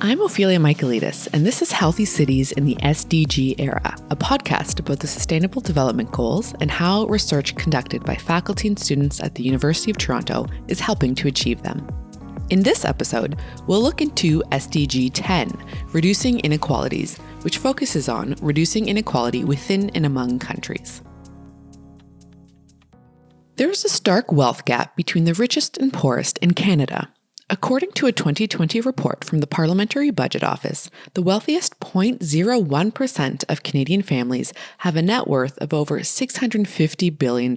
I'm Ophelia Michaelides, and this is Healthy Cities in the SDG Era, a podcast about the Sustainable Development Goals and how research conducted by faculty and students at the University of Toronto is helping to achieve them. In this episode, we'll look into SDG 10, Reducing Inequalities, which focuses on reducing inequality within and among countries. There is a stark wealth gap between the richest and poorest in Canada. According to a 2020 report from the Parliamentary Budget Office, the wealthiest 0.01% of Canadian families have a net worth of over $650 billion,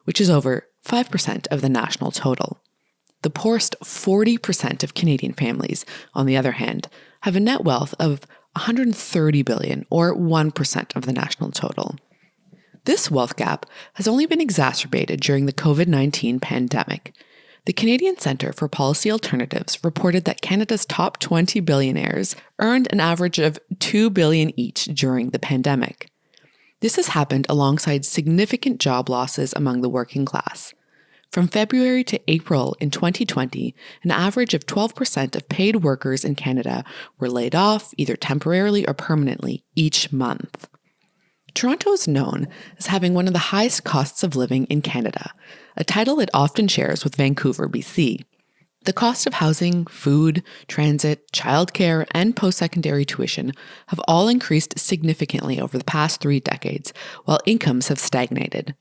which is over 5% of the national total. The poorest 40% of Canadian families, on the other hand, have a net wealth of $130 billion, or 1% of the national total. This wealth gap has only been exacerbated during the COVID-19 pandemic. The Canadian Centre for Policy Alternatives reported that Canada's top 20 billionaires earned an average of $2 billion each during the pandemic. This has happened alongside significant job losses among the working class. From February to April in 2020, an average of 12% of paid workers in Canada were laid off, either temporarily or permanently, each month. Toronto is known as having one of the highest costs of living in Canada, a title it often shares with Vancouver, BC. The cost of housing, food, transit, childcare, and post-secondary tuition have all increased significantly over the past 3 decades, while incomes have stagnated.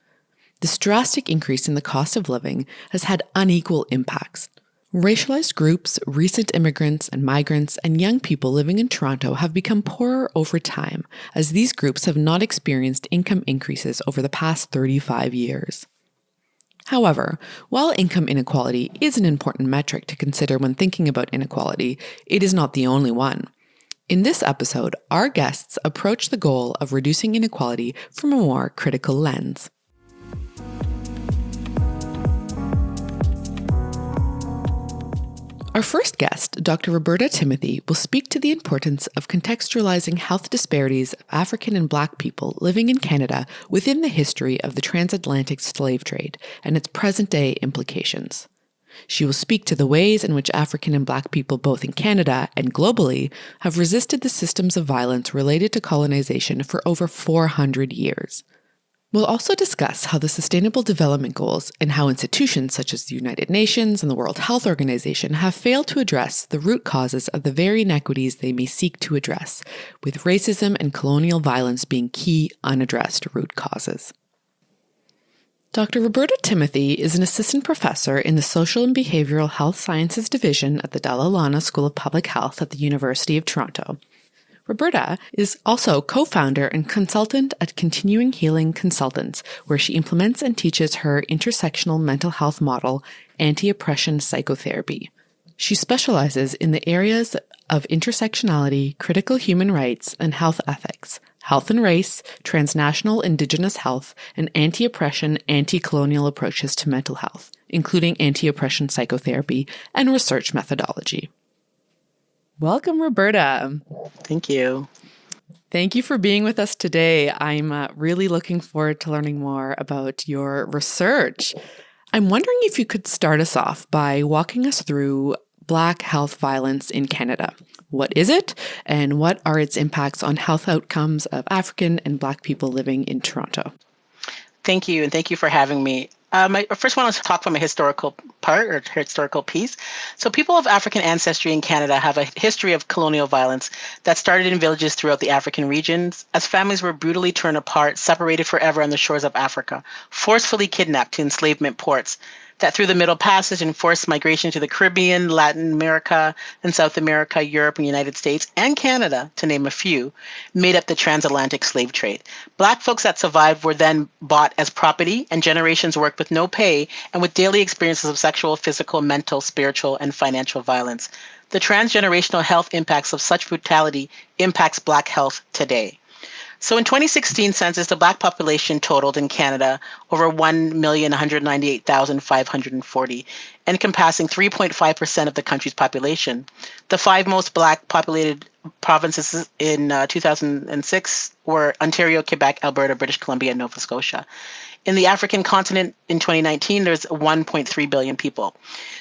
This drastic increase in the cost of living has had unequal impacts. Racialized groups, recent immigrants and migrants, and young people living in Toronto have become poorer over time, as these groups have not experienced income increases over the past 35 years. However, while income inequality is an important metric to consider when thinking about inequality, it is not the only one. In this episode, our guests approach the goal of reducing inequality from a more critical lens. Our first guest, Dr. Roberta Timothy, will speak to the importance of contextualizing health disparities of African and Black people living in Canada within the history of the transatlantic slave trade and its present-day implications. She will speak to the ways in which African and Black people both in Canada and globally have resisted the systems of violence related to colonization for over 400 years. We'll also discuss how the Sustainable Development Goals and how institutions such as the United Nations and the World Health Organization have failed to address the root causes of the very inequities they may seek to address, with racism and colonial violence being key unaddressed root causes. Dr. Roberta Timothy is an assistant professor in the Social and Behavioral Health Sciences Division at the Dalla Lana School of Public Health at the University of Toronto. Roberta is also co-founder and consultant at Continuing Healing Consultants, where she implements and teaches her intersectional mental health model, anti-oppression psychotherapy. She specializes in the areas of intersectionality, critical human rights, and health ethics, health and race, transnational indigenous health, and anti-oppression, anti-colonial approaches to mental health, including anti-oppression psychotherapy and research methodology. Welcome, Roberta. Thank you. Thank you for being with us today. I'm really looking forward to learning more about your research. I'm wondering if you could start us off by walking us through Black health violence in Canada. What is it, and what are its impacts on health outcomes of African and Black people living in Toronto? Thank you, and thank you for having me. I first want to talk from a historical part or historical piece. So people of African ancestry in Canada have a history of colonial violence that started in villages throughout the African regions as families were brutally torn apart, separated forever on the shores of Africa, forcefully kidnapped to enslavement ports that through the Middle Passage and forced migration to the Caribbean, Latin America, and South America, Europe, and United States, and Canada, to name a few, made up the transatlantic slave trade. Black folks that survived were then bought as property, and generations worked with no pay and with daily experiences of sexual, physical, mental, spiritual, and financial violence. The transgenerational health impacts of such brutality impacts Black health today. So in 2016 census, the Black population totaled in Canada over 1,198,540, encompassing 3.5% of the country's population. The 5 most Black populated provinces in 2006 were Ontario, Quebec, Alberta, British Columbia, and Nova Scotia. In the African continent in 2019, there's 1.3 billion people.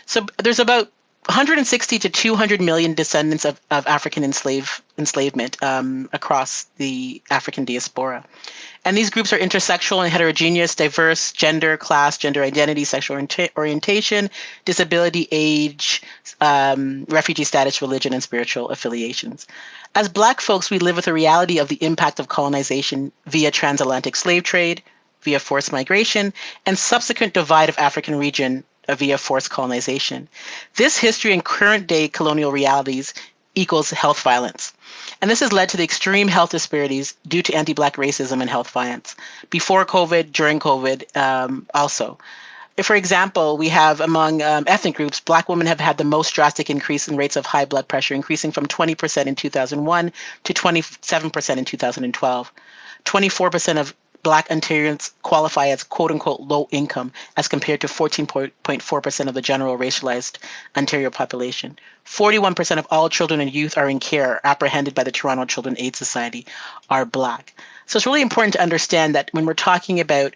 So there's about 160 to 200 million descendants of African enslavement across the African diaspora. And these groups are intersexual and heterogeneous, diverse, gender, class, gender identity, sexual orientation, disability, age, refugee status, religion, and spiritual affiliations. As Black folks, we live with the reality of the impact of colonization via transatlantic slave trade, via forced migration, and subsequent divide of African region via forced colonization. This history and current day colonial realities equals health violence. And this has led to the extreme health disparities due to anti-Black racism and health violence. Before COVID, during COVID, also. If, for example, we have among ethnic groups, Black women have had the most drastic increase in rates of high blood pressure, increasing from 20% in 2001 to 27% in 2012. 24% of Black Ontarians qualify as quote-unquote low income as compared to 14.4% of the general racialized Ontario population. 41% of all children and youth are in care apprehended by the Toronto Children Aid Society are Black. So it's really important to understand that when we're talking about,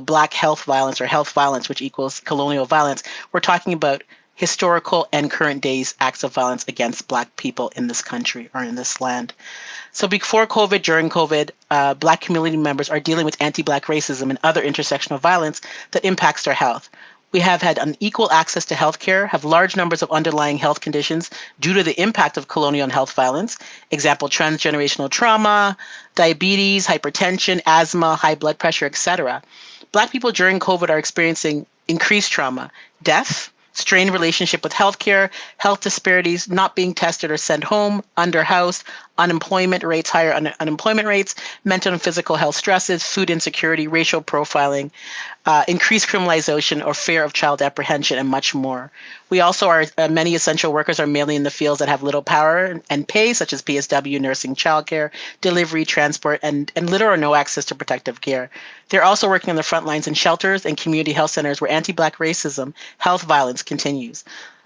Black health violence or health violence, which equals colonial violence, we're talking about historical and current days acts of violence against Black people in this country or in this land. So before COVID, during COVID, Black community members are dealing with anti-Black racism and other intersectional violence that impacts their health. We have had unequal access to healthcare, have large numbers of underlying health conditions due to the impact of colonial and health violence. Example, transgenerational trauma, diabetes, hypertension, asthma, high blood pressure, etc. Black people during COVID are experiencing increased trauma, death, strained relationship with healthcare, health disparities, not being tested or sent home, underhoused, unemployment rates, higher unemployment rates, mental and physical health stresses, food insecurity, racial profiling, increased criminalization or fear of child apprehension, and much more. We also are, many essential workers are mainly in the fields that have little power and pay, such as PSW, nursing, childcare, delivery, transport, and little or no access to protective care. They're also working on the front lines in shelters and community health centers where anti-Black racism, health violence continues.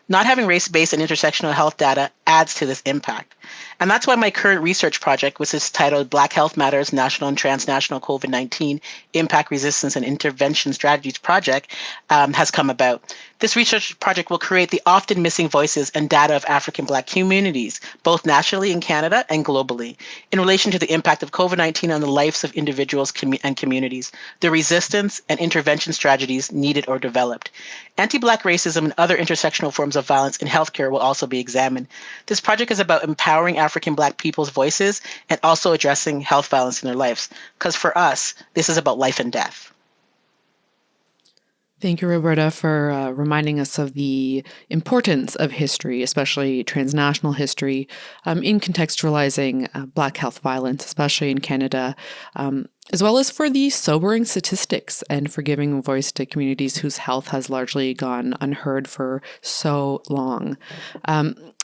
Not having race-based and intersectional health data adds to this impact. And that's why my current research project, which is titled Black Health Matters National and Transnational COVID-19 Impact, Resistance, and Intervention Strategies Project, has come about. This research project will create the often missing voices and data of African Black communities, both nationally in Canada and globally, in relation to the impact of COVID-19 on the lives of individuals and communities, the resistance and intervention strategies needed or developed. Anti-Black racism and other intersectional forms of violence in healthcare will also be examined. This project is about empowering African Black people's voices and also addressing health violence in their lives, because for us, this is about life and death. Thank you, Roberta, for reminding us of the importance of history, especially transnational history, in contextualizing Black health violence, especially in Canada, as well as for the sobering statistics and for giving a voice to communities whose health has largely gone unheard for so long.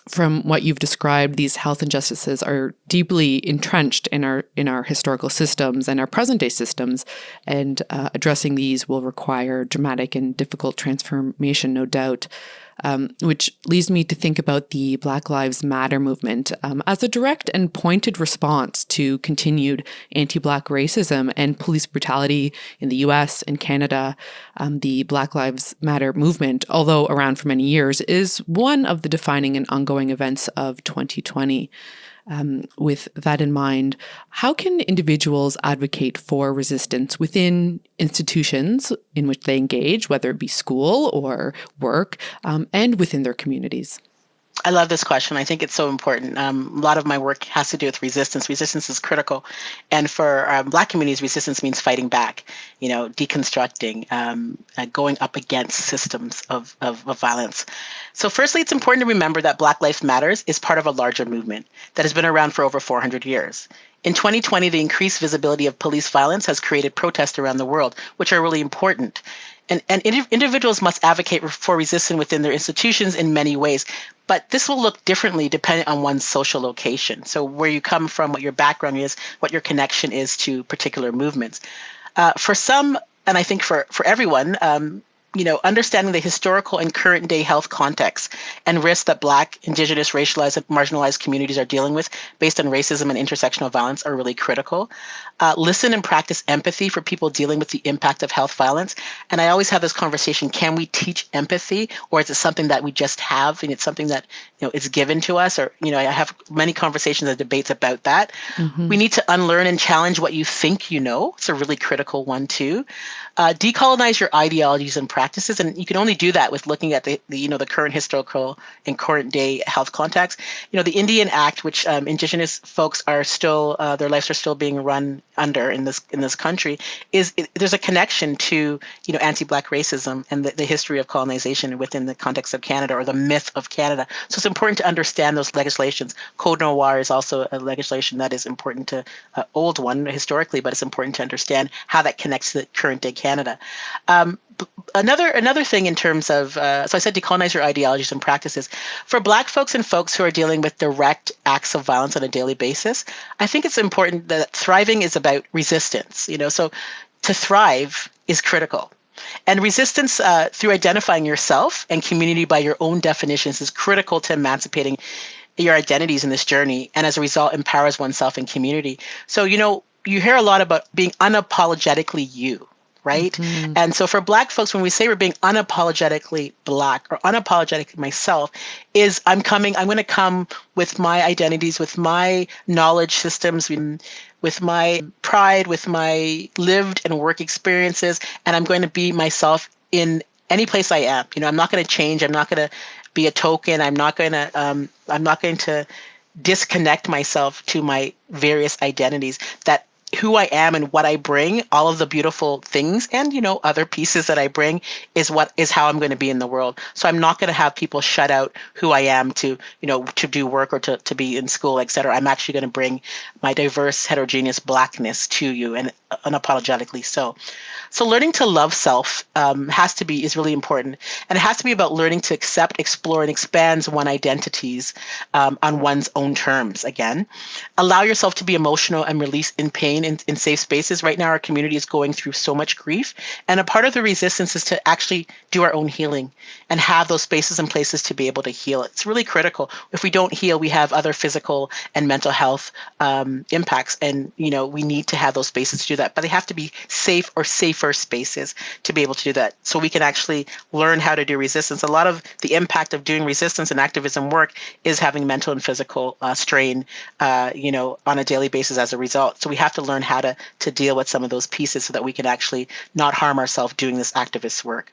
From what you've described, these health injustices are deeply entrenched in our historical systems and our present-day systems, and addressing these will require dramatic and difficult transformation, no doubt. Which leads me to think about the Black Lives Matter movement as a direct and pointed response to continued anti-Black racism and police brutality in the US and Canada. The Black Lives Matter movement, although around for many years, is one of the defining and ongoing events of 2020. With that in mind, how can individuals advocate for resistance within institutions in which they engage, whether it be school or work, and within their communities? I love this question. I think it's so important. A lot of my work has to do with resistance. Resistance is critical. And for Black communities, resistance means fighting back, deconstructing, going up against systems of violence. So firstly, it's important to remember that Black Lives Matters is part of a larger movement that has been around for over 400 years. In 2020, the increased visibility of police violence has created protests around the world, which are really important. And individuals must advocate for resistance within their institutions in many ways. But this will look differently depending on one's social location. So where you come from, what your background is, what your connection is to particular movements. For some, and I think for everyone, understanding the historical and current day health context and risks that Black, Indigenous, racialized, and marginalized communities are dealing with based on racism and intersectional violence are really critical. Listen and practice empathy for people dealing with the impact of health violence. And I always have this conversation, can we teach empathy, or is it something that we just have and it's something that is given to us? Or, I have many conversations and debates about that. Mm-hmm. We need to unlearn and challenge what you think you know. It's a really critical one too. Decolonize your ideologies and practices, and you can only do that with looking at the current historical and current day health context. The Indian Act, which Indigenous folks are still their lives are still being run under in this country, there's a connection to anti-Black racism and the history of colonization within the context of Canada, or the myth of Canada. So it's important to understand those legislations. Code Noir is also a legislation that is important to old one historically, but it's important to understand how that connects to the current day Canada. Another thing in terms of, so I said decolonize your ideologies and practices. For Black folks and folks who are dealing with direct acts of violence on a daily basis, I think it's important that thriving is about resistance. So to thrive is critical. And resistance through identifying yourself and community by your own definitions is critical to emancipating your identities in this journey, and as a result empowers oneself and community. So, you hear a lot about being unapologetically you, right? Mm-hmm. And so for Black folks, when we say we're being unapologetically Black or unapologetic myself, is I'm going to come with my identities, with my knowledge systems, with my pride, with my lived and work experiences, and I'm going to be myself in any place I am. I'm not going to change. I'm not going to be a token. I'm not going to disconnect myself to my various identities. That who I am and what I bring, all of the beautiful things and other pieces that I bring is how I'm going to be in the world. So I'm not going to have people shut out who I am to do work or to be in school, etc. I'm actually going to bring my diverse, heterogeneous Blackness to you, and unapologetically so. So learning to love self is really important. And it has to be about learning to accept, explore, and expand one's identities on one's own terms. Again, allow yourself to be emotional and release in pain in safe spaces. Right now, our community is going through so much grief. And a part of the resistance is to actually do our own healing and have those spaces and places to be able to heal. It's really critical. If we don't heal, we have other physical and mental health impacts. And, we need to have those spaces to do that. But they have to be safe or safer spaces to be able to do that. So we can actually learn how to do resistance. A lot of the impact of doing resistance and activism work is having mental and physical strain, on a daily basis as a result. So we have to learn how to deal with some of those pieces so that we can actually not harm ourselves doing this activist work.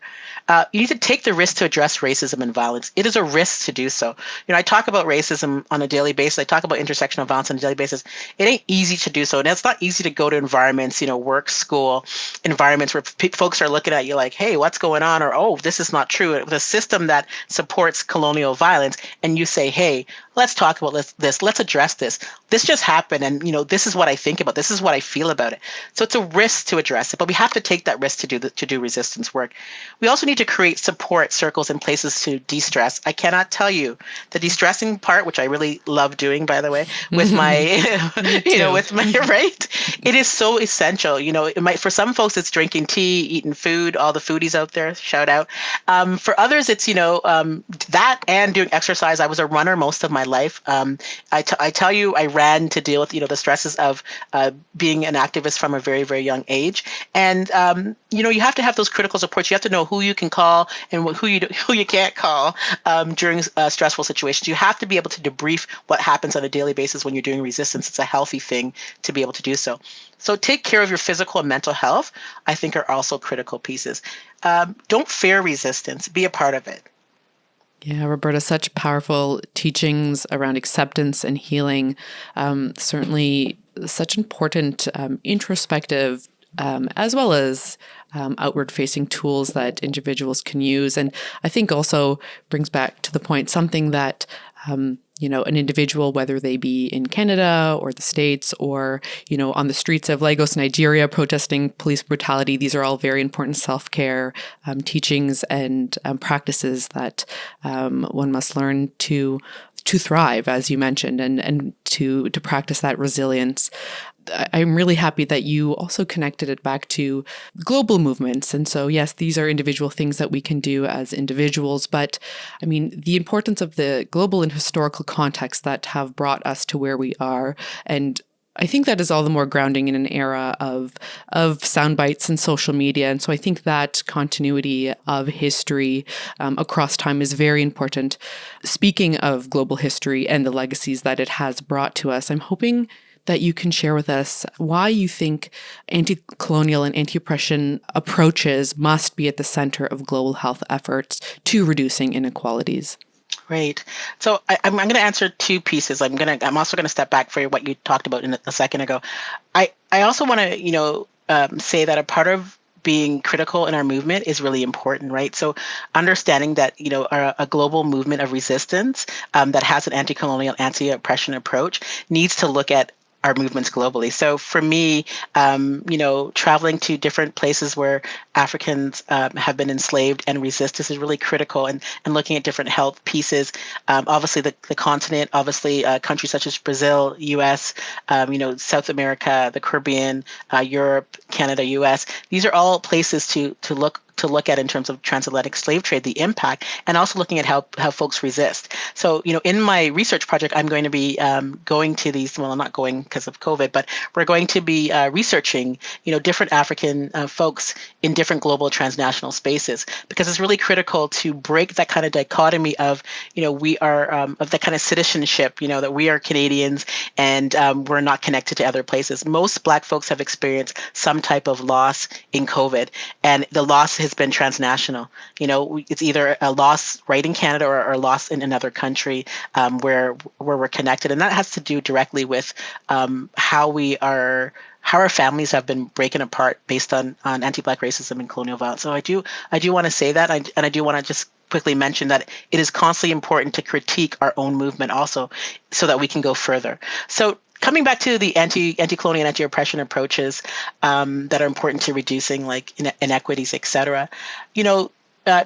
You need to take the risk to address racism and violence. It is a risk to do so. I talk about racism on a daily basis. I talk about intersectional violence on a daily basis. It ain't easy to do so. And it's not easy to go to environments, work, school, environments where folks are looking at you like, hey, what's going on? Or, oh, this is not true. The system that supports colonial violence, and you say, hey, let's talk about this. Let's address this. This just happened, and this is what I think about. This is what I feel about it. So it's a risk to address it, but we have to take that risk to do resistance work. We also need to create support circles and places to de-stress. I cannot tell you the de-stressing part, which I really love doing, by the way, with my, right. It is so essential. For some folks, it's drinking tea, eating food. All the foodies out there, shout out. For others, it's that and doing exercise. I was a runner most of my life. I tell you, I ran to deal with the stresses of being an activist from a very, very young age. And you have to have those critical supports. You have to know who you can call and who you can't call during stressful situations. You have to be able to debrief what happens on a daily basis when you're doing resistance. It's a healthy thing to be able to do so. So take care of your physical and mental health, I think, are also critical pieces. Don't fear resistance. Be a part of it. Yeah, Roberta, such powerful teachings around acceptance and healing. Certainly such important introspective as well as outward-facing tools that individuals can use. And I think also brings back to the point something that an individual, whether they be in Canada or the States or, on the streets of Lagos, Nigeria, protesting police brutality, these are all very important self-care teachings and practices that one must learn to thrive, as you mentioned, and to practice that resilience. I'm really happy that you also connected it back to global movements. And so, yes, these are individual things that we can do as individuals. But I mean, the importance of the global and historical context that have brought us to where we are. And I think that is all the more grounding in an era of sound bites and social media. And so I think that continuity of history across time is very important. Speaking of global history and the legacies that it has brought to us, I'm hoping that you can share with us why you think anti-colonial and anti-oppression approaches must be at the center of global health efforts to reducing inequalities. Great. So I'm going to answer two pieces. I'm also going to step back for what you talked about a second ago. I also want to say that a part of being critical in our movement is really important, right? So understanding that a global movement of resistance that has an anti-colonial, anti-oppression approach needs to look at our movements globally. So for me, traveling to different places where Africans have been enslaved and resistance is really critical, and looking at different health pieces. Obviously, the continent, obviously countries such as Brazil, U.S., South America, the Caribbean, Europe, Canada, U.S. These are all places to look at in terms of transatlantic slave trade, the impact, and also looking at how folks resist. So, in my research project, I'm going to be going to these, well, I'm not going because of COVID, but we're going to be researching, different African folks in different global transnational spaces, because it's really critical to break that kind of dichotomy of, we are, of that kind of citizenship, that we are Canadians and we're not connected to other places. Most Black folks have experienced some type of loss in COVID, and the loss has been transnational. It's either a loss right in Canada or a loss in another country where we're connected, and that has to do directly with how our families have been breaking apart based on anti-Black racism and colonial violence. So I do want to say that, and I do want to just quickly mention that it is constantly important to critique our own movement also, so that we can go further. So coming back to the anti-colonial and anti-oppression approaches that are important to reducing like inequities, et cetera,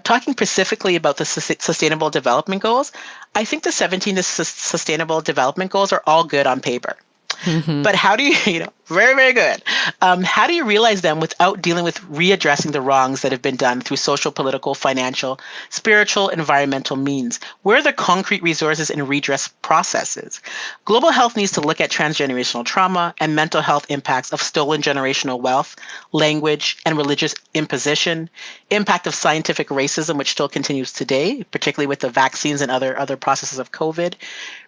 talking specifically about the Sustainable Development Goals, I think the 17 Sustainable Development Goals are all good on paper. Mm-hmm. But how do you, very, very good. How do you realize them without dealing with readdressing the wrongs that have been done through social, political, financial, spiritual, environmental means? Where are the concrete resources and redress processes? Global health needs to look at transgenerational trauma and mental health impacts of stolen generational wealth, language, and religious imposition, impact of scientific racism, which still continues today, particularly with the vaccines and other processes of COVID,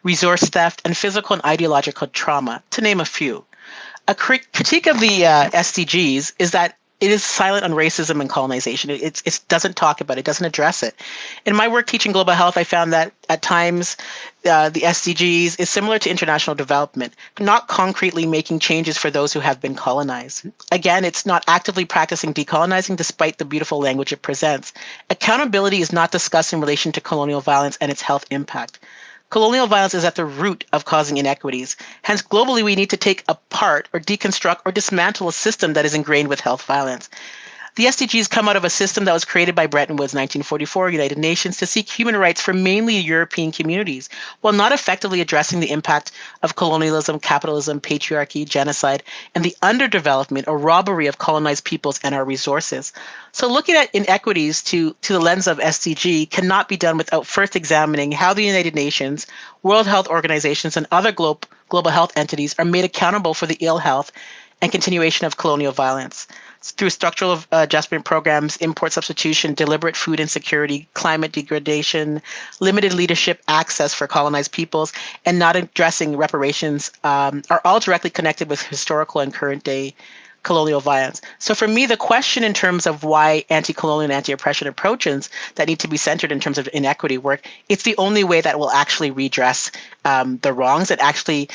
resource theft, and physical and ideological trauma, to name a few. A critique of the SDGs is that it is silent on racism and colonization. It doesn't talk about it, doesn't address it. In my work teaching global health, I found that at times the SDGs is similar to international development, not concretely making changes for those who have been colonized. Again, it's not actively practicing decolonizing despite the beautiful language it presents. Accountability is not discussed in relation to colonial violence and its health impact. Colonial violence is at the root of causing inequities. Hence, globally, we need to take apart or deconstruct or dismantle a system that is ingrained with health violence. The SDGs come out of a system that was created by Bretton Woods 1944 United Nations to seek human rights for mainly European communities, while not effectively addressing the impact of colonialism, capitalism, patriarchy, genocide, and the underdevelopment or robbery of colonized peoples and our resources. So looking at inequities to the lens of SDG cannot be done without first examining how the United Nations, World Health Organizations, and other global health entities are made accountable for the ill health and continuation of colonial violence. Through structural adjustment programs, import substitution, deliberate food insecurity, climate degradation, limited leadership access for colonized peoples, and not addressing reparations are all directly connected with historical and current day colonial violence. So for me, the question in terms of why anti-colonial and anti-oppression approaches that need to be centered in terms of inequity work, it's the only way that will actually redress the wrongs and actually,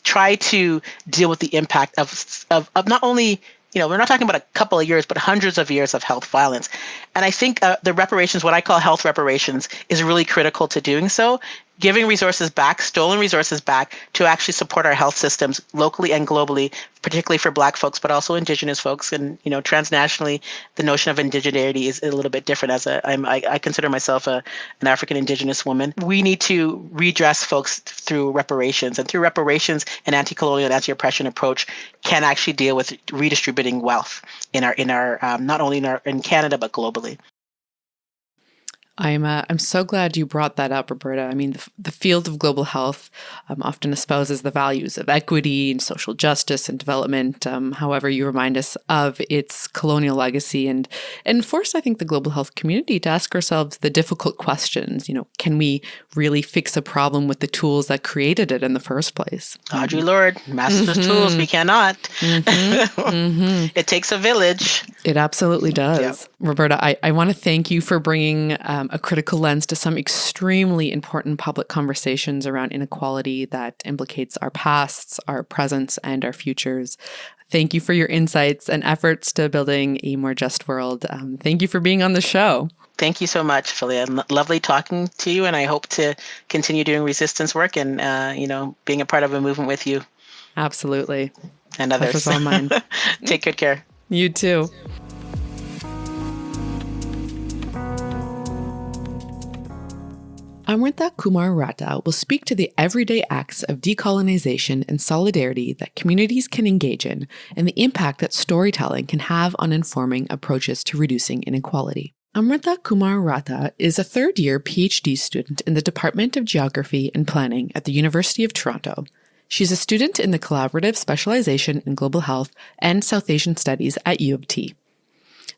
try to deal with the impact of not only, we're not talking about a couple of years, but hundreds of years of health violence. And I think the reparations, what I call health reparations, is really critical to doing so. giving resources back, stolen resources back, to actually support our health systems locally and globally, particularly for Black folks, but also Indigenous folks. And, transnationally, the notion of indigeneity is a little bit different. I consider myself an African Indigenous woman. We need to redress folks through reparations, and through reparations, an anti-colonial and anti-oppression approach can actually deal with redistributing wealth in our not only in Canada but globally. I'm so glad you brought that up, Roberta. I mean, the field of global health often espouses the values of equity and social justice and development. However, you remind us of its colonial legacy and force, I think, the global health community to ask ourselves the difficult questions. Can we really fix a problem with the tools that created it in the first place? Audre Lorde, masters of tools, we cannot. It takes a village. It absolutely does. Yeah. Roberta, I want to thank you for bringing a critical lens to some extremely important public conversations around inequality that implicates our pasts, our presents, and our futures. Thank you for your insights and efforts to building a more just world. Thank you for being on the show. Thank you so much, Philia. Lovely talking to you, and I hope to continue doing resistance work and, being a part of a movement with you. Absolutely. And others. Pleasure's all mine. Take good care. You too. Amrita Kumar-Ratta will speak to the everyday acts of decolonization and solidarity that communities can engage in, and the impact that storytelling can have on informing approaches to reducing inequality. Amrita Kumar-Ratta is a third-year PhD student in the Department of Geography and Planning at the University of Toronto. She's a student in the Collaborative Specialization in Global Health and South Asian Studies at U of T.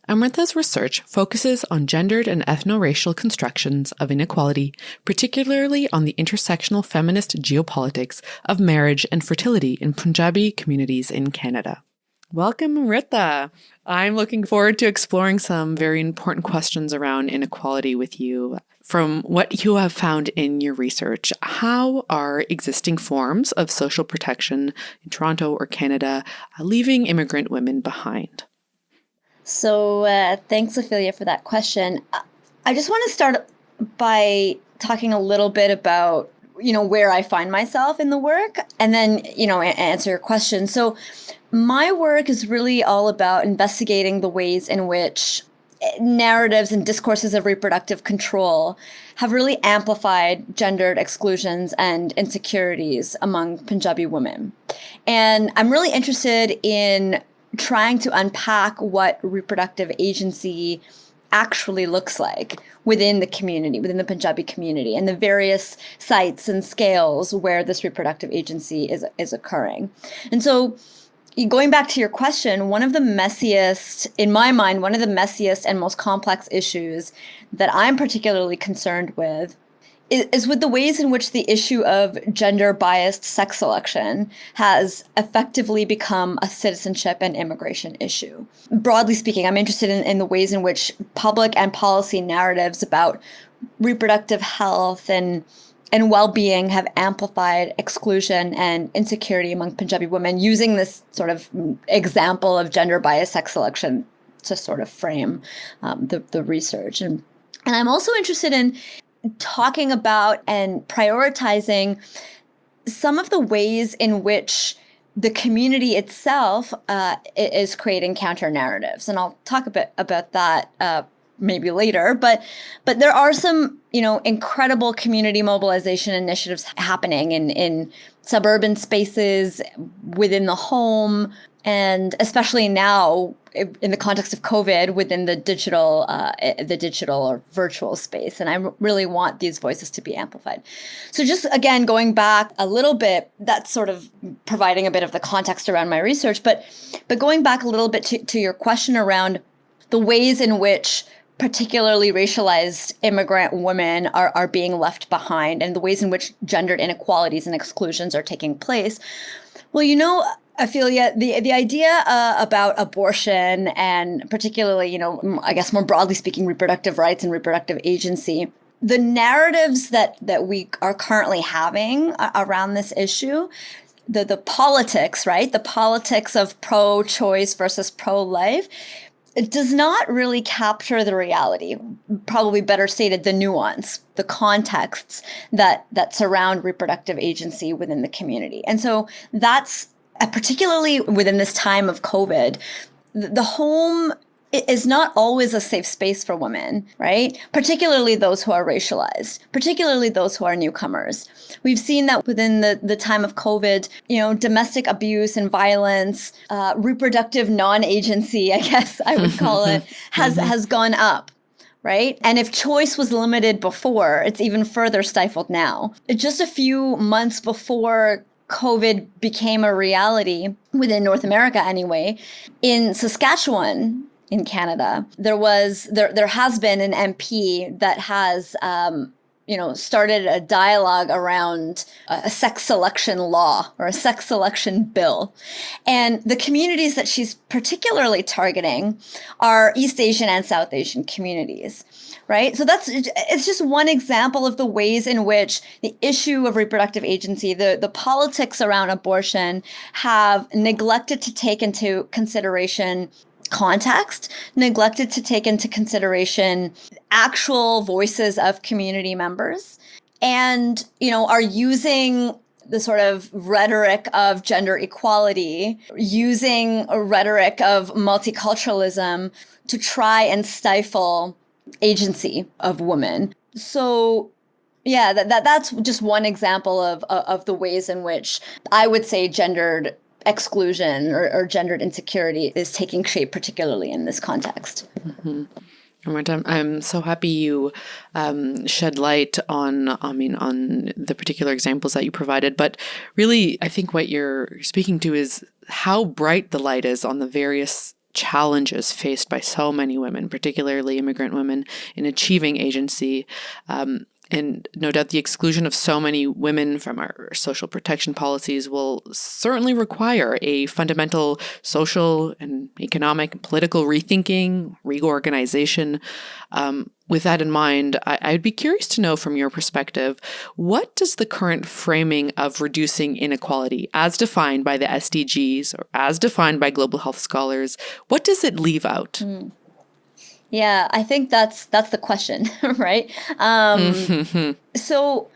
Amrita's research focuses on gendered and ethno-racial constructions of inequality, particularly on the intersectional feminist geopolitics of marriage and fertility in Punjabi communities in Canada. Welcome, Amrita. I'm looking forward to exploring some very important questions around inequality with you. From what you have found in your research, how are existing forms of social protection in Toronto or Canada leaving immigrant women behind? So thanks, Ophelia, for that question. I just want to start by talking a little bit about, where I find myself in the work, and then, answer your question. So my work is really all about investigating the ways in which narratives and discourses of reproductive control have really amplified gendered exclusions and insecurities among Punjabi women. And I'm really interested in trying to unpack what reproductive agency actually looks like within the community, within the Punjabi community, and the various sites and scales where this reproductive agency is occurring. And so, going back to your question, one of the messiest and most complex issues that I'm particularly concerned with is with the ways in which the issue of gender-biased sex selection has effectively become a citizenship and immigration issue. Broadly speaking, I'm interested in the ways in which public and policy narratives about reproductive health and well-being have amplified exclusion and insecurity among Punjabi women, using this sort of example of gender-biased sex selection to sort of frame the research. And I'm also interested in talking about and prioritizing some of the ways in which the community itself is creating counter narratives, and I'll talk a bit about that maybe later. But there are some incredible community mobilization initiatives happening in suburban spaces, within the home, and especially now in the context of COVID, within the digital or virtual space. And I really want these voices to be amplified. So just, again, going back a little bit, that's sort of providing a bit of the context around my research, but going back a little bit to your question around the ways in which particularly racialized immigrant women are being left behind, and the ways in which gendered inequalities and exclusions are taking place. Well, Ophelia, the idea about abortion and particularly, I guess more broadly speaking, reproductive rights and reproductive agency, the narratives that we are currently having around this issue, the politics, right? The politics of pro-choice versus pro-life it does not really capture the reality, probably better stated, the nuance, the contexts that surround reproductive agency within the community. And so that's particularly within this time of COVID, the home is not always a safe space for women, right? Particularly those who are racialized, particularly those who are newcomers. We've seen that within the time of COVID, domestic abuse and violence, reproductive non-agency, I guess I would call it, has gone up. Right? And if choice was limited before, it's even further stifled now. Just a few months before COVID became a reality, within North America anyway, in Saskatchewan, in Canada, there has been an MP that has started a dialogue around a sex selection law or a sex selection bill. And the communities that she's particularly targeting are East Asian and South Asian communities, right? So it's just one example of the ways in which the issue of reproductive agency, the politics around abortion, have neglected to take into consideration context, neglected to take into consideration actual voices of community members, and are using the sort of rhetoric of gender equality, using a rhetoric of multiculturalism to try and stifle agency of women. So yeah, that's just one example of the ways in which I would say gendered exclusion or gendered insecurity is taking shape, particularly in this context. Mm-hmm. Amrita, I'm so happy you shed light on the particular examples that you provided. But really, I think what you're speaking to is how bright the light is on the various challenges faced by so many women, particularly immigrant women, in achieving agency. And no doubt the exclusion of so many women from our social protection policies will certainly require a fundamental social and economic and political rethinking, reorganization. With that in mind, I'd be curious to know from your perspective, what does the current framing of reducing inequality, as defined by the SDGs or as defined by global health scholars, what does it leave out? Yeah, I think that's the question, right? So,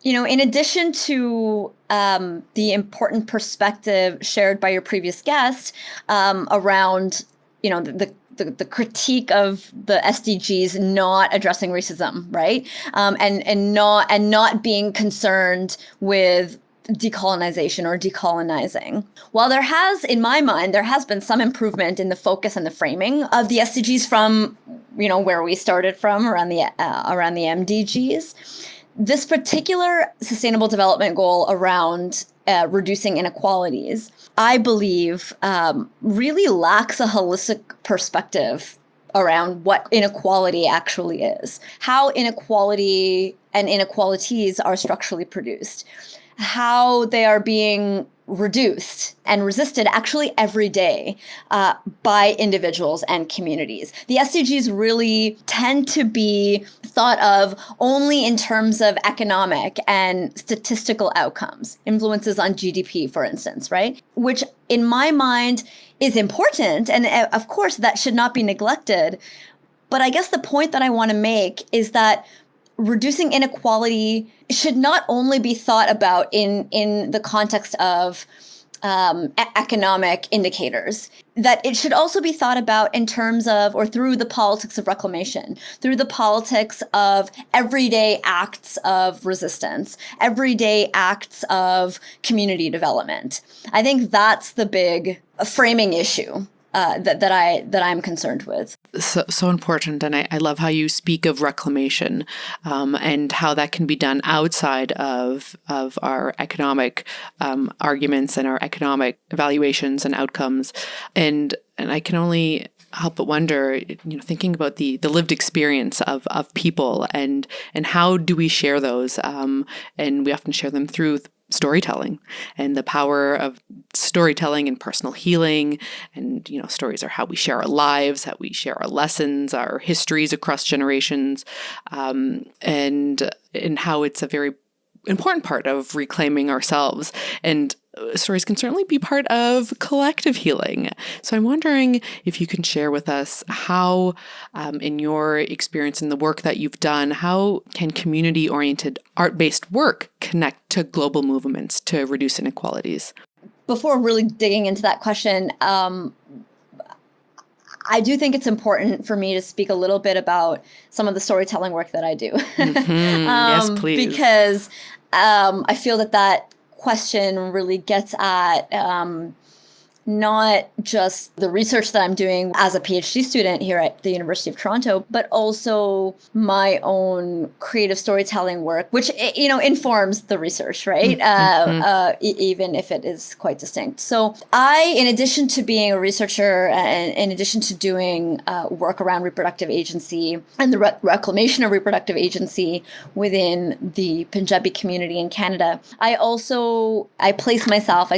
in addition to the important perspective shared by your previous guest around, the critique of the SDGs not addressing racism, right? And not being concerned with decolonization or decolonizing. While there has, in my mind, been some improvement in the focus and the framing of the SDGs from, where we started from around the MDGs, this particular sustainable development goal around reducing inequalities, I believe, really lacks a holistic perspective around what inequality actually is, how inequality and inequalities are structurally produced, how they are being reduced and resisted actually every day by individuals and communities. The SDGs really tend to be thought of only in terms of economic and statistical outcomes, influences on GDP, for instance, right? Which in my mind is important. And of course, that should not be neglected. But I guess the point that I want to make is that reducing inequality should not only be thought about in the context of economic indicators, that it should also be thought about in terms of, or through the politics of reclamation, through the politics of everyday acts of resistance, everyday acts of community development. I think that's the big framing issue that I'm concerned with. So important. And I love how you speak of reclamation and how that can be done outside of our economic arguments and our economic evaluations and outcomes. And I can only help but wonder, thinking about the lived experience of people and how do we share those? And we often share them through storytelling and the power of storytelling and personal healing. And, stories are how we share our lives, how we share our lessons, our histories across generations, and how it's a very important part of reclaiming ourselves. And stories can certainly be part of collective healing. So I'm wondering if you can share with us how, in your experience in the work that you've done, how can community-oriented art-based work connect to global movements to reduce inequalities? Before really digging into that question, I do think it's important for me to speak a little bit about some of the storytelling work that I do. Yes, please. Because I feel that question really gets at not just the research that I'm doing as a PhD student here at the University of Toronto, but also my own creative storytelling work, which, informs the research, right? Even if it is quite distinct. So I, in addition to being a researcher and in addition to doing work around reproductive agency and the reclamation of reproductive agency within the Punjabi community in Canada, I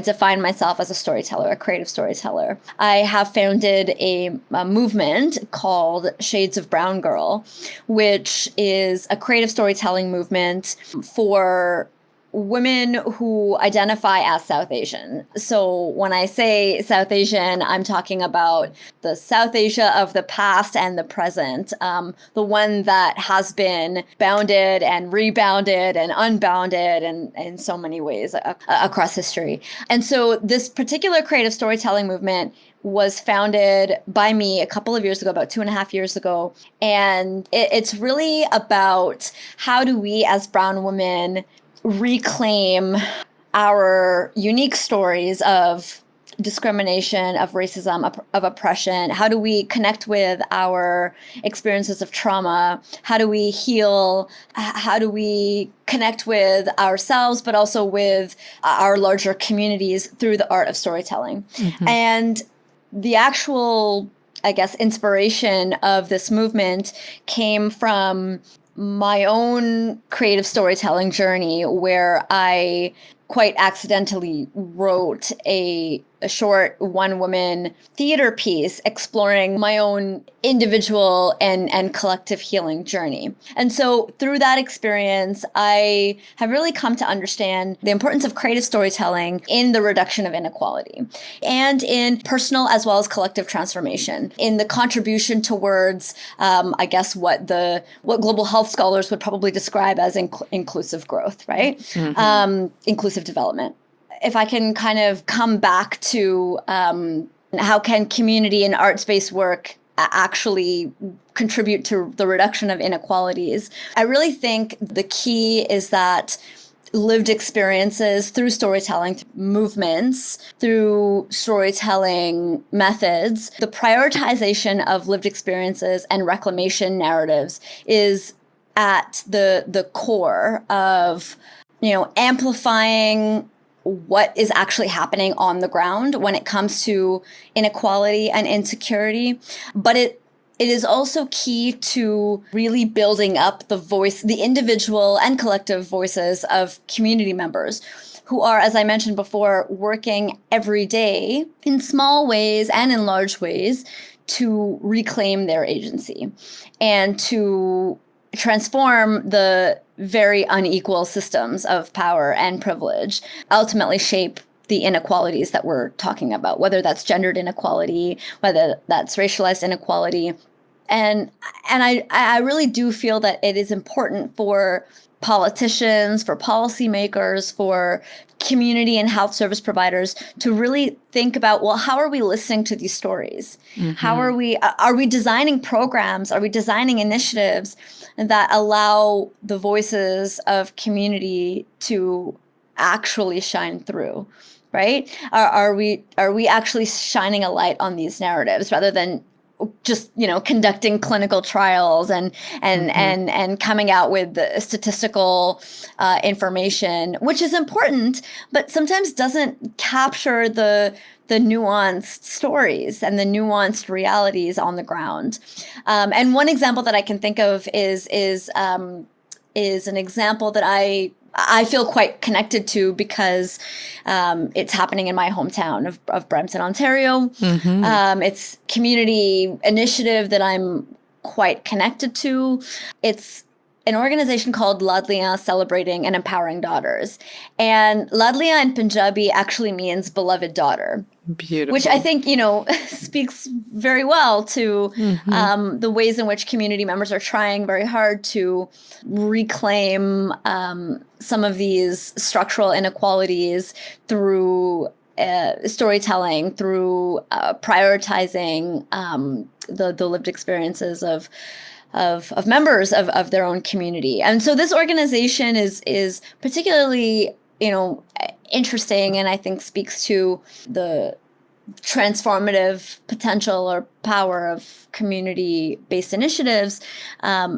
define myself as a storyteller, a creative storyteller. I have founded a movement called Shades of Brown Girl, which is a creative storytelling movement for women who identify as South Asian. So when I say South Asian, I'm talking about the South Asia of the past and the present, the one that has been bounded and rebounded and unbounded and in so many ways across history. And so this particular creative storytelling movement was founded by me a couple of years ago, about 2.5 years ago. And it's really about how do we as brown women reclaim our unique stories of discrimination, of racism, of oppression? How do we connect with our experiences of trauma? How do we heal? How do we connect with ourselves, but also with our larger communities through the art of storytelling? Mm-hmm. And the actual, inspiration of this movement came from my own creative storytelling journey, where I quite accidentally wrote a short one-woman theater piece exploring my own individual and collective healing journey. And so through that experience, I have really come to understand the importance of creative storytelling in the reduction of inequality and in personal as well as collective transformation, in the contribution towards, what global health scholars would probably describe as inclusive growth, right? Mm-hmm. Inclusive development. If I can kind of come back to how can community and arts-based work actually contribute to the reduction of inequalities, I really think the key is that lived experiences through storytelling movements, through storytelling methods, the prioritization of lived experiences and reclamation narratives is at the core of, amplifying what is actually happening on the ground when it comes to inequality and insecurity. But it is also key to really building up the individual and collective voices of community members who are, as I mentioned before, working every day in small ways and in large ways to reclaim their agency and to transform the very unequal systems of power and privilege, ultimately shape the inequalities that we're talking about, whether that's gendered inequality, whether that's racialized inequality. And I really do feel that it is important for politicians, for policymakers, for community and health service providers to really think about, well, how are we listening to these stories? Mm-hmm. How are we designing programs? Are we designing initiatives that allow the voices of community to actually shine through, right? Are we actually shining a light on these narratives rather than just, conducting clinical trials and coming out with the statistical information, which is important, but sometimes doesn't capture the nuanced stories and the nuanced realities on the ground. And one example that I can think of is an example that I feel quite connected to because it's happening in my hometown of Brampton, Ontario. Mm-hmm. It's community initiative that I'm quite connected to. It's an organization called Ladliyan Celebrating and Empowering Daughters. And Ladliyan in Punjabi actually means beloved daughter. Beautiful. Which I think, speaks very well to the ways in which community members are trying very hard to reclaim some of these structural inequalities through storytelling, through prioritizing the lived experiences of members of their own community. And so this organization is particularly interesting, and I think speaks to the transformative potential or power of community-based initiatives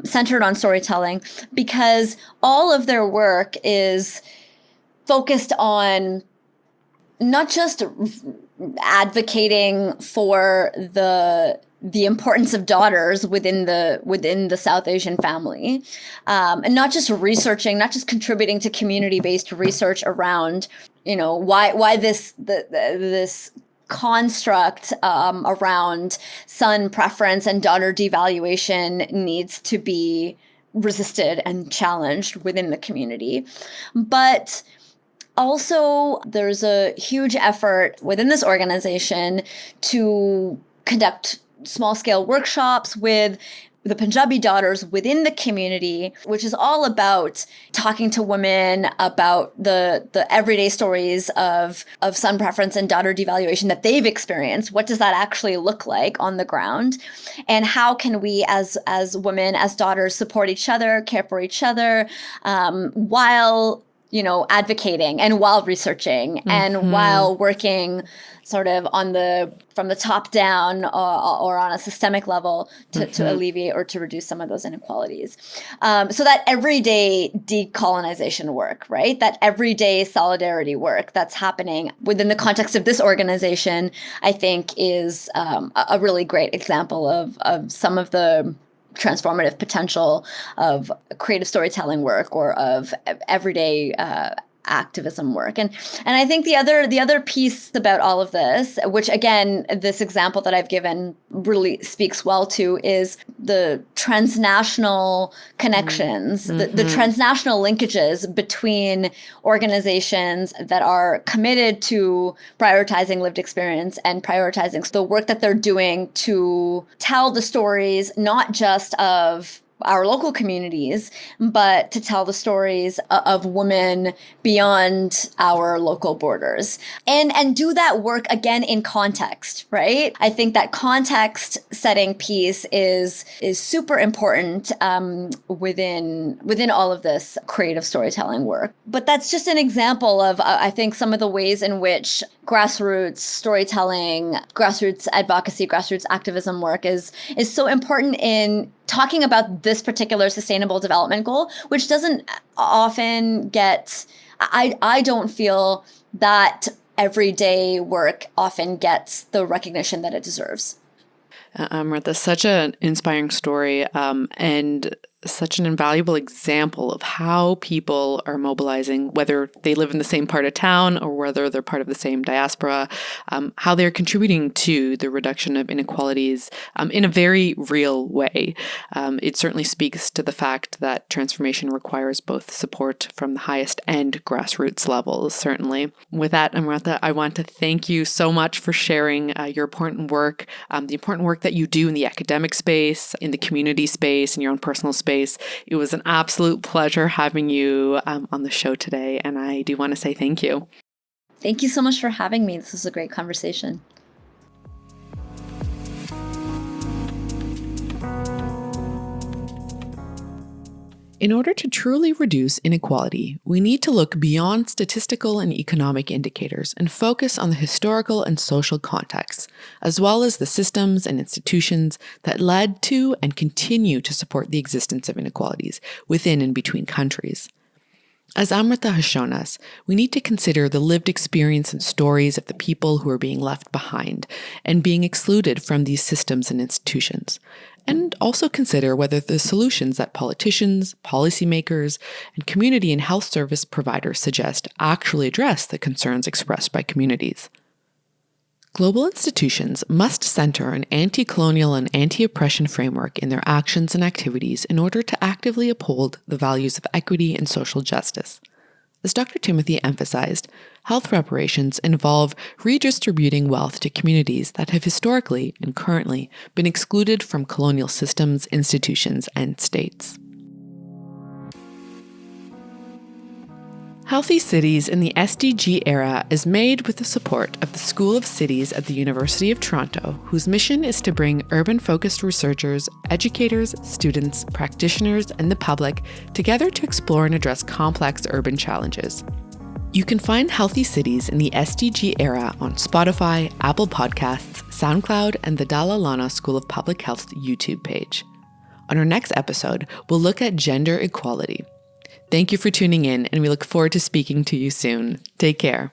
centered on storytelling, because all of their work is focused on not just advocating for the importance of daughters within the South Asian family, and not just researching, not just contributing to community-based research around, why this construct around son preference and daughter devaluation needs to be resisted and challenged within the community, but also there's a huge effort within this organization to conduct small-scale workshops with the Punjabi daughters within the community, which is all about talking to women about the everyday stories of son preference and daughter devaluation that they've experienced. What does that actually look like on the ground? And how can we as women, as daughters, support each other, care for each other, while advocating and while researching and while working sort of from the top down or on a systemic level to alleviate or to reduce some of those inequalities. So that everyday decolonization work, right? That everyday solidarity work that's happening within the context of this organization, I think is a really great example of some of the transformative potential of creative storytelling work or of everyday activism work. And I think the other piece about all of this, which again, this example that I've given really speaks well to, is the transnational connections, the transnational linkages between organizations that are committed to prioritizing lived experience and prioritizing the work that they're doing to tell the stories, not just of our local communities, but to tell the stories of women beyond our local borders, and do that work again in context, right? I think that context setting piece is super important within all of this creative storytelling work. But that's just an example of I think some of the ways in which grassroots storytelling, grassroots advocacy, grassroots activism work is so important in talking about this particular sustainable development goal, which doesn't often get, I don't feel that everyday work often gets the recognition that it deserves. Amrita, such an inspiring story and such an invaluable example of how people are mobilizing, whether they live in the same part of town or whether they're part of the same diaspora, how they're contributing to the reduction of inequalities in a very real way. It certainly speaks to the fact that transformation requires both support from the highest and grassroots levels, certainly. With that, Amrita, I want to thank you so much for sharing your important work, the important work that you do in the academic space, in the community space, in your own personal space. It was an absolute pleasure having you on the show today, and I do want to say thank you. Thank you so much for having me. This was a great conversation. In order to truly reduce inequality, we need to look beyond statistical and economic indicators and focus on the historical and social contexts, as well as the systems and institutions that led to and continue to support the existence of inequalities within and between countries. As Amrita has shown us, we need to consider the lived experience and stories of the people who are being left behind and being excluded from these systems and institutions, and also consider whether the solutions that politicians, policymakers, and community and health service providers suggest actually address the concerns expressed by communities. Global institutions must center an anti-colonial and anti-oppression framework in their actions and activities in order to actively uphold the values of equity and social justice. As Dr. Timothy emphasized, health reparations involve redistributing wealth to communities that have historically and currently been excluded from colonial systems, institutions, and states. Healthy Cities in the SDG Era is made with the support of the School of Cities at the University of Toronto, whose mission is to bring urban-focused researchers, educators, students, practitioners, and the public together to explore and address complex urban challenges. You can find Healthy Cities in the SDG Era on Spotify, Apple Podcasts, SoundCloud, and the Dalla Lana School of Public Health's YouTube page. On our next episode, we'll look at gender equality. Thank you for tuning in, and we look forward to speaking to you soon. Take care.